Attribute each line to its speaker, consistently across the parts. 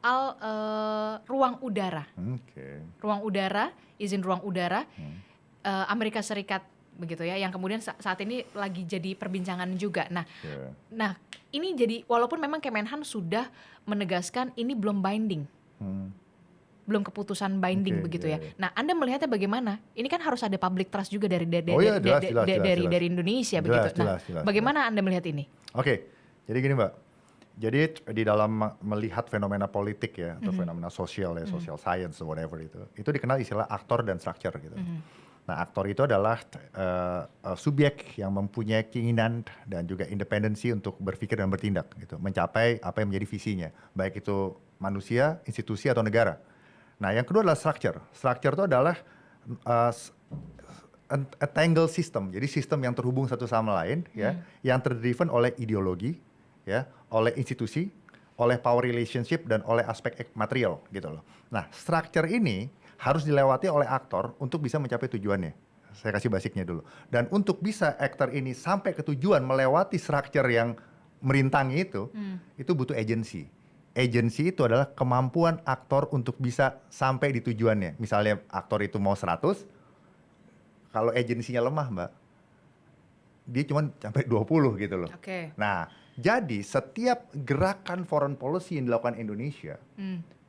Speaker 1: soal ruang udara. Ruang udara, izin ruang udara, Amerika Serikat begitu ya, yang kemudian saat ini lagi jadi perbincangan juga. Nah, ini jadi walaupun memang Kemenhan sudah menegaskan ini belum binding. Belum keputusan binding begitu ya. Nah, Anda melihatnya bagaimana? Ini kan harus ada public trust juga dari Indonesia begitu. Nah, bagaimana Anda melihat ini?
Speaker 2: Oke, jadi gini Mbak. Jadi di dalam melihat fenomena politik ya, atau fenomena sosial ya, social science or whatever itu dikenal istilah aktor dan structure gitu. Nah, aktor itu adalah subjek yang mempunyai keinginan dan juga independensi untuk berpikir dan bertindak gitu, mencapai apa yang menjadi visinya, baik itu manusia, institusi atau negara. Nah, yang kedua adalah structure. Structure itu adalah a tangle system, jadi sistem yang terhubung satu sama lain, ya, yang terdriven oleh ideologi, ya, oleh institusi, oleh power relationship dan oleh aspek material, gitu loh. Nah, structure ini harus dilewati oleh aktor untuk bisa mencapai tujuannya. Saya kasih basicnya dulu. Dan untuk bisa aktor ini sampai ke tujuan melewati structure yang merintangi itu butuh agency. Agency itu adalah kemampuan aktor untuk bisa sampai di tujuannya. Misalnya aktor itu mau 100, kalau agensinya lemah Mbak, dia cuma sampai 20 gitu loh. Nah, jadi setiap gerakan foreign policy yang dilakukan Indonesia,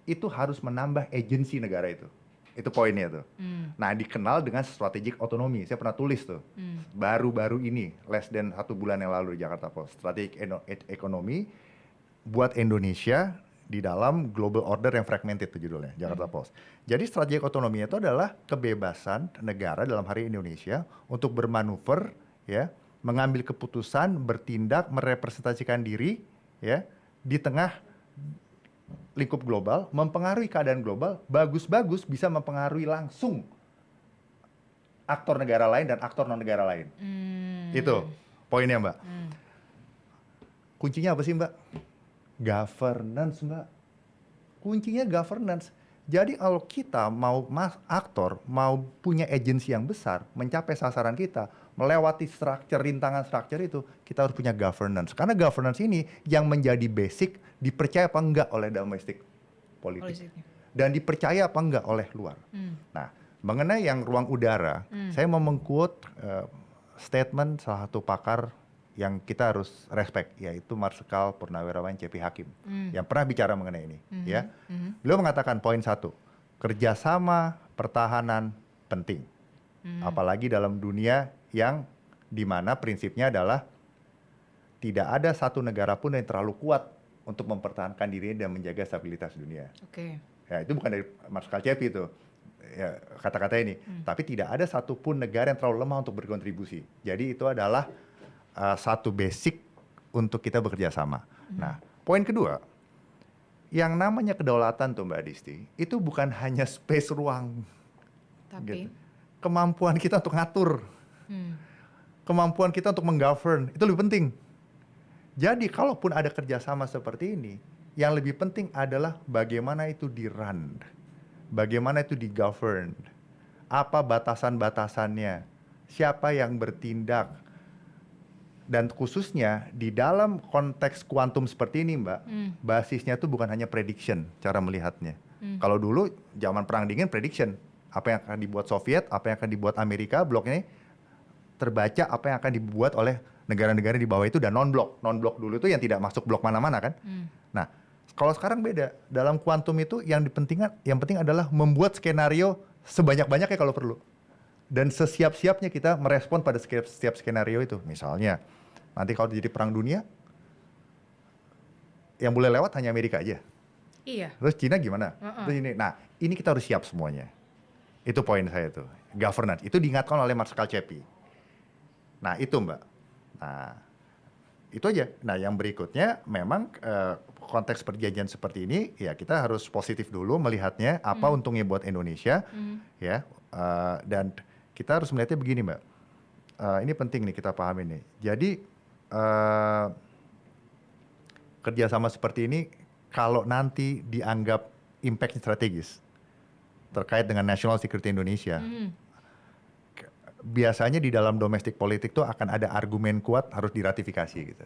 Speaker 2: itu harus menambah agensi negara itu. Itu poinnya tuh. Nah, dikenal dengan strategic autonomy. Saya pernah tulis tuh. Baru-baru ini, less than 1 bulan yang lalu di Jakarta Post. Strategic economy buat Indonesia di dalam global order yang fragmented itu judulnya, Jakarta Post. Jadi strategic autonomy itu adalah kebebasan negara dalam hari Indonesia untuk bermanuver, ya, mengambil keputusan, bertindak, merepresentasikan diri, ya, di tengah lingkup global, mempengaruhi keadaan global, bagus-bagus bisa mempengaruhi langsung aktor negara lain dan aktor non negara lain. Itu poinnya Mbak. Kuncinya apa sih Mbak? Governance Mbak. Kuncinya governance. Jadi kalau kita mau aktor, mau punya agensi yang besar, mencapai sasaran kita, melewati rintangan structure itu, kita harus punya governance. Karena governance ini yang menjadi basic, dipercaya apa enggak oleh domestic politik. Dan dipercaya apa enggak oleh luar. Nah, mengenai yang ruang udara, saya mau meng-quote statement salah satu pakar yang kita harus respect, yaitu Marsikal Purnawirawan C.P. Hakim, yang pernah bicara mengenai ini. Ya, beliau mengatakan poin 1, kerjasama pertahanan penting, apalagi dalam dunia yang dimana prinsipnya adalah tidak ada satu negara pun yang terlalu kuat untuk mempertahankan dirinya dan menjaga stabilitas dunia. Ya, itu bukan dari Marsikal C.P. itu, ya, kata-kata ini, tapi tidak ada satupun negara yang terlalu lemah untuk berkontribusi. Jadi itu adalah satu basic untuk kita bekerja sama. Nah, poin kedua, yang namanya kedaulatan tuh Mbak Disti, itu bukan hanya space ruang, tapi gitu. Kemampuan kita untuk ngatur, kemampuan kita untuk menggovern, itu lebih penting. Jadi kalaupun ada kerjasama seperti ini, yang lebih penting adalah bagaimana itu di-run, bagaimana itu di-govern, apa batasan-batasannya, siapa yang bertindak. Dan khususnya di dalam konteks kuantum seperti ini Mbak, basisnya itu bukan hanya prediction cara melihatnya. Kalau dulu zaman perang dingin prediction, apa yang akan dibuat Soviet, apa yang akan dibuat Amerika, blok ini terbaca apa yang akan dibuat oleh negara-negara di bawah itu dan non-blok. Non-blok dulu itu yang tidak masuk blok mana-mana kan. Nah, kalau sekarang beda. Dalam kuantum itu yang penting adalah membuat skenario sebanyak-banyaknya kalau perlu. Dan sesiap-siapnya kita merespon pada setiap skenario itu. Misalnya, nanti kalau jadi perang dunia, yang boleh lewat hanya Amerika aja.
Speaker 1: Iya.
Speaker 2: Terus Cina gimana? Terus ini. Nah, ini kita harus siap semuanya. Itu poin saya tuh. Governance. Itu diingatkan oleh Marsikal C.P. Nah, itu Mbak. Nah, itu aja. Nah, yang berikutnya memang konteks perjanjian seperti ini, ya kita harus positif dulu melihatnya, apa untungnya buat Indonesia, ya. Dan kita harus melihatnya begini Mbak, ini penting nih kita pahami nih. Jadi kerjasama seperti ini kalau nanti dianggap impact strategis terkait dengan national security Indonesia, biasanya di dalam domestic politik tuh akan ada argumen kuat harus diratifikasi gitu.